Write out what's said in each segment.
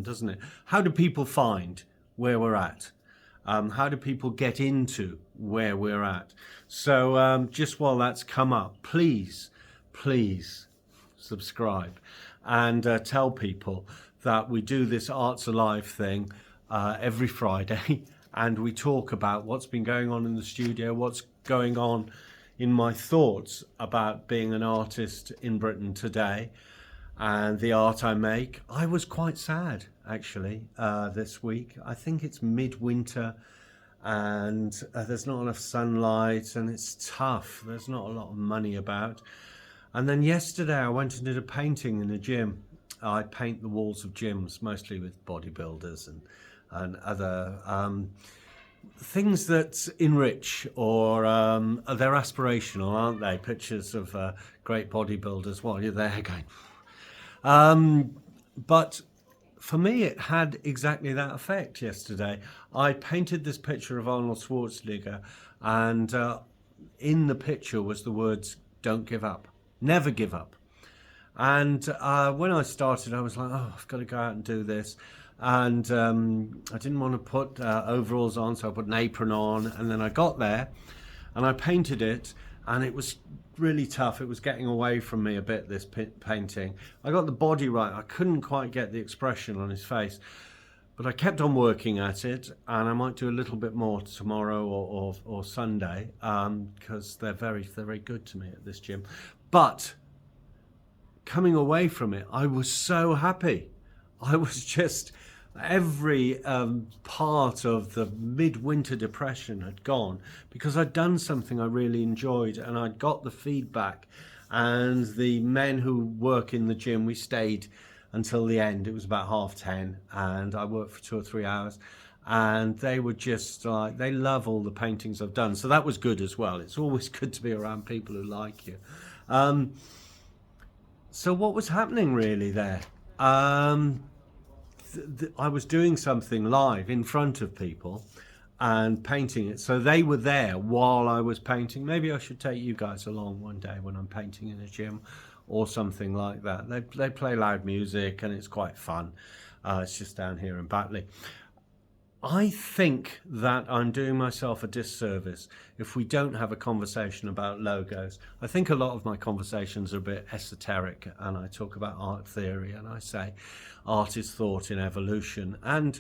doesn't it? How do people find where we're at? How do people get into where we're at? So just while that's come up, please subscribe and tell people that we do this Arts Alive thing every Friday, and we talk about what's been going on in the studio, what's going on in my thoughts about being an artist in Britain today and the art I make. I was quite sad actually this week. I think it's midwinter and there's not enough sunlight and it's tough. There's not a lot of money about. And then yesterday I went and did a painting in a gym. I paint the walls of gyms, mostly with bodybuilders and other things that enrich or they're aspirational, aren't they? Pictures of great bodybuilders while you're there going. But for me, it had exactly that effect yesterday. I painted this picture of Arnold Schwarzenegger, and in the picture was the words, "Don't give up, never give up." And when I started, I was like, oh, I've got to go out and do this. And I didn't want to put overalls on, so I put an apron on. And then I got there and I painted it, and it was really tough. It was getting away from me a bit, this painting. I got the body right. I couldn't quite get the expression on his face. But I kept on working at it, and I might do a little bit more tomorrow or Sunday, because they're very good to me at this gym. But coming away from it, I was so happy. I was just, every part of the midwinter depression had gone because I'd done something I really enjoyed, and I'd got the feedback. And the men who work in the gym, we stayed until the end. It was about 10:30, and I worked for 2 or 3 hours. And they were just like, they love all the paintings I've done. So that was good as well. It's always good to be around people who like you. So what was happening really there? I was doing something live in front of people and painting it. So they were there while I was painting. Maybe I should take you guys along one day when I'm painting in a gym or something like that. They play loud music and it's quite fun. It's just down here in Batley. I think that I'm doing myself a disservice if we don't have a conversation about logos. I think a lot of my conversations are a bit esoteric, and I talk about art theory, and I say art is thought in evolution. And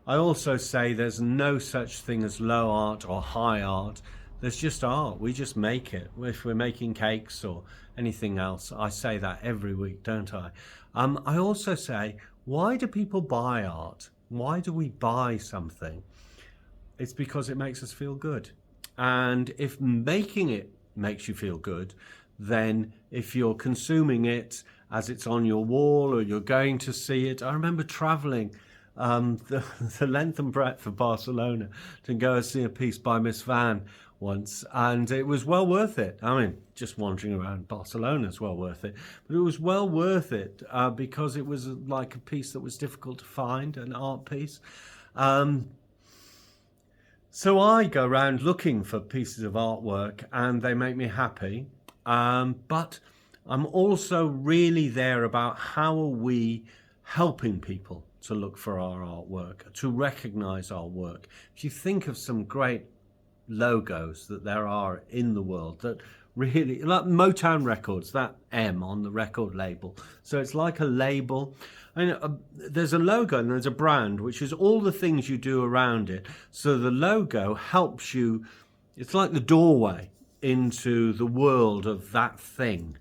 I also say there's no such thing as low art or high art. There's just art. We just make it. If we're making cakes or anything else, I say that every week, don't I? I also say, why do people buy art? Why do we buy something? It's because it makes us feel good. And if making it makes you feel good, then if you're consuming it as it's on your wall or you're going to see it. I remember traveling the length and breadth of Barcelona to go and see a piece by Miss Van once, and it was well worth it. I mean, just wandering around Barcelona is well worth it, but it was well worth it because it was like a piece that was difficult to find, an art piece. So I go around looking for pieces of artwork and they make me happy, but I'm also really there about how are we helping people to look for our artwork, to recognize our work. If you think of some great logos that there are in the world that really, like Motown Records, that M on the record label. So it's like a label. There's a logo and there's a brand, which is all the things you do around it. So the logo helps you. It's like the doorway into the world of that thing.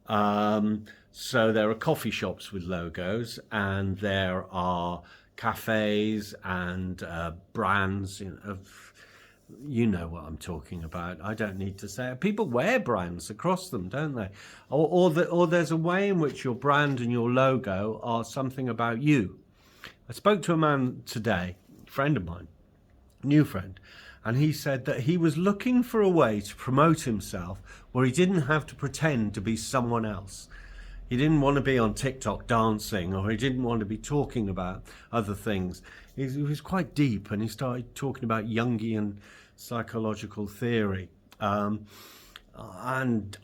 So there are coffee shops with logos, and there are cafes and brands you know what I'm talking about. I don't need to say it. People wear brands across them, don't they? Or there's a way in which your brand and your logo are something about you. I spoke to a man today, a friend of mine, new friend, and he said that he was looking for a way to promote himself where he didn't have to pretend to be someone else. He didn't want to be on TikTok dancing, or he didn't want to be talking about other things. He was quite deep, and he started talking about Jungian psychological theory and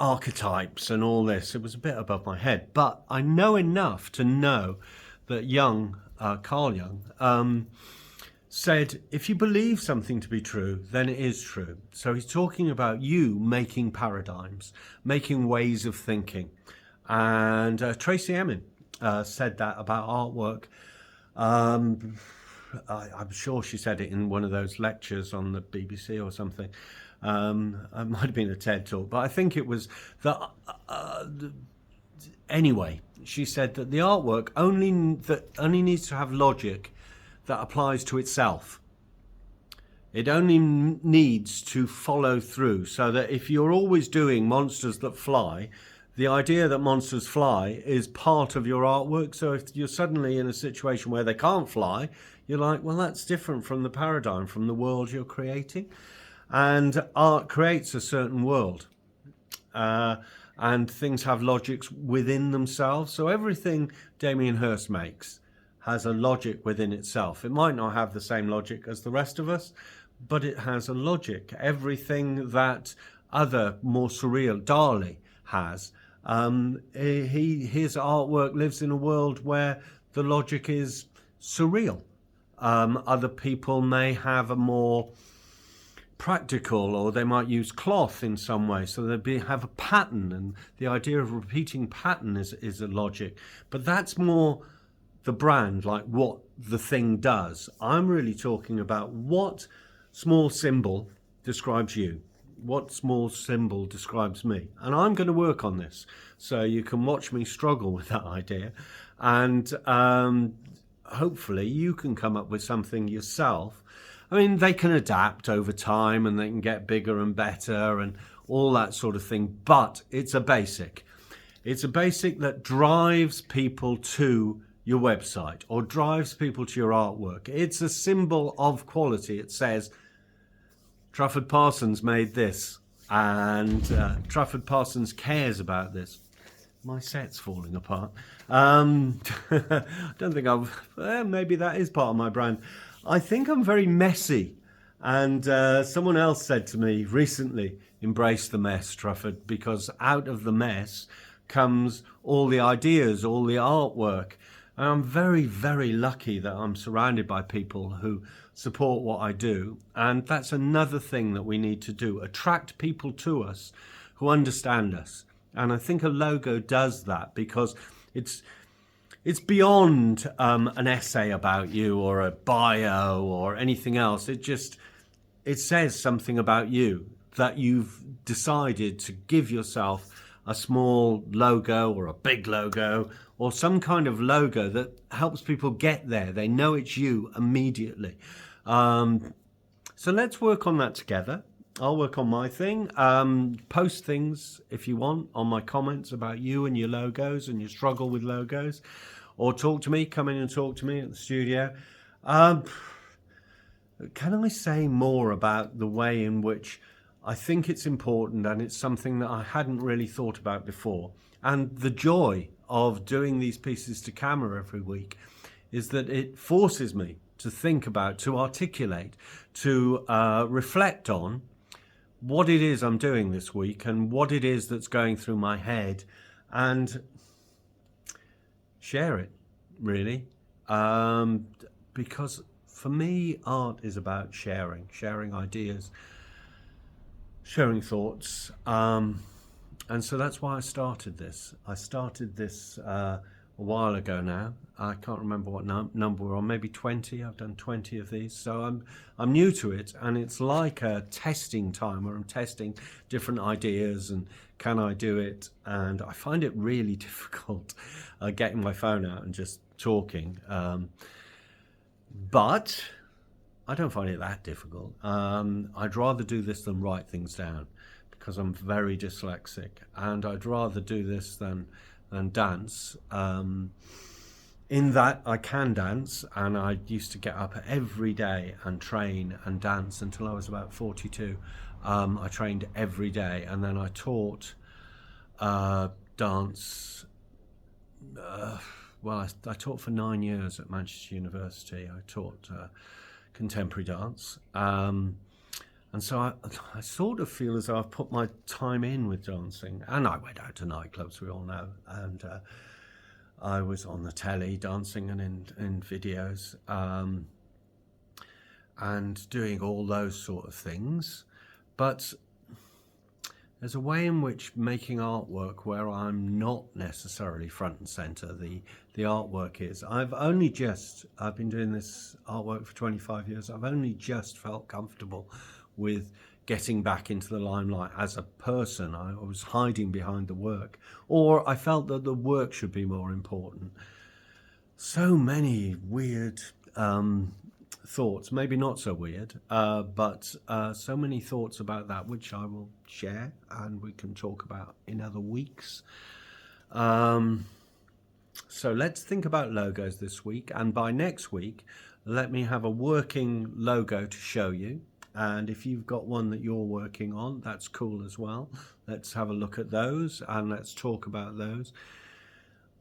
archetypes and all this. It was a bit above my head, but I know enough to know that Jung Carl Jung, said, if you believe something to be true, then it is true. So he's talking about you making paradigms, making ways of thinking. And Tracy Emin said that about artwork. I'm sure she said it in one of those lectures on the BBC or something. It might have been a TED talk, but I think it was that. Anyway, she said that the artwork only needs to have logic that applies to itself. It only needs to follow through, so that if you're always doing monsters that fly, the idea that monsters fly is part of your artwork. So if you're suddenly in a situation where they can't fly, you're like, well, that's different from the paradigm, from the world you're creating. And art creates a certain world. And things have logics within themselves. So everything Damien Hirst makes has a logic within itself. It might not have the same logic as the rest of us, but it has a logic. Everything that other more surreal, Dali, has, his artwork lives in a world where the logic is surreal. Other people may have a more practical, or they might use cloth in some way, so they have a pattern, and the idea of repeating pattern is a logic. But that's more the brand, like what the thing does. I'm really talking about what small symbol describes you, what small symbol describes me. And I'm going to work on this, so you can watch me struggle with that idea, and hopefully you can come up with something yourself. I mean, they can adapt over time and they can get bigger and better and all that sort of thing, but it's a basic. It's a basic that drives people to your website or drives people to your artwork. It's a symbol of quality. It says, Trafford Parsons made this, and Trafford Parsons cares about this. My set's falling apart. I don't think maybe that is part of my brand. I think I'm very messy, and someone else said to me recently, embrace the mess, Trafford, because out of the mess comes all the ideas, all the artwork. And I'm very, very lucky that I'm surrounded by people who support what I do, and that's another thing that we need to do, attract people to us who understand us. And I think a logo does that, because it's beyond an essay about you or a bio or anything else. It says something about you, that you've decided to give yourself a small logo or a big logo or some kind of logo that helps people get there. They know it's you immediately. So let's work on that together. I'll work on my thing. Post things if you want on my comments about you and your logos and your struggle with logos. Or talk to me, come in and talk to me at the studio. Can I say more about the way in which I think it's important, and it's something that I hadn't really thought about before, and the joy of doing these pieces to camera every week is that it forces me to think about, to articulate, to reflect on what it is I'm doing this week and what it is that's going through my head, and share it, really. Because for me, art is about sharing ideas, sharing thoughts. And so that's why I started this. I started this a while ago now. I can't remember what number we're on, maybe 20. I've done 20 of these. So I'm new to it, and it's like a testing time where I'm testing different ideas and can I do it? And I find it really difficult getting my phone out and just talking. But I don't find it that difficult. I'd rather do this than write things down, because I'm very dyslexic, and I'd rather do this than dance. In that I can dance, and I used to get up every day and train and dance until I was about 42. I trained every day, and then I taught dance. I taught for 9 years at Manchester University. I taught contemporary dance. And so I sort of feel as though I've put my time in with dancing. And I went out to nightclubs, we all know. And I was on the telly dancing and in videos, and doing all those sort of things. But there's a way in which making artwork where I'm not necessarily front and center, the artwork is. I've been doing this artwork for 25 years. I've only just felt comfortable with getting back into the limelight as a person. I was hiding behind the work, or I felt that the work should be more important. So many weird thoughts, maybe not so weird, but so many thoughts about that, which I will share and we can talk about in other weeks. So let's think about logos this week, and by next week, let me have a working logo to show you. And if you've got one that you're working on, that's cool as well. Let's have a look at those and let's talk about those.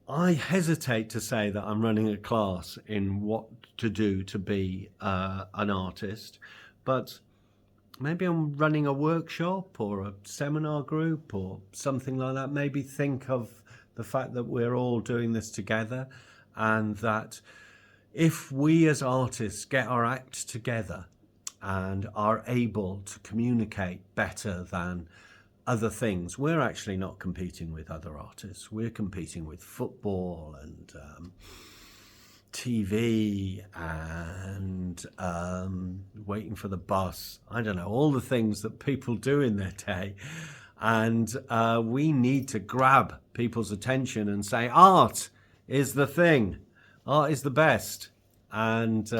I hesitate to say that I'm running a class in what to do to be an artist, but maybe I'm running a workshop or a seminar group or something like that. Maybe think of the fact that we're all doing this together, and that if we as artists get our act together and are able to communicate better than other things, we're actually not competing with other artists. We're competing with football and TV and waiting for the bus. I don't know, all the things that people do in their day. And we need to grab people's attention and say, art is the thing. Art is the best. And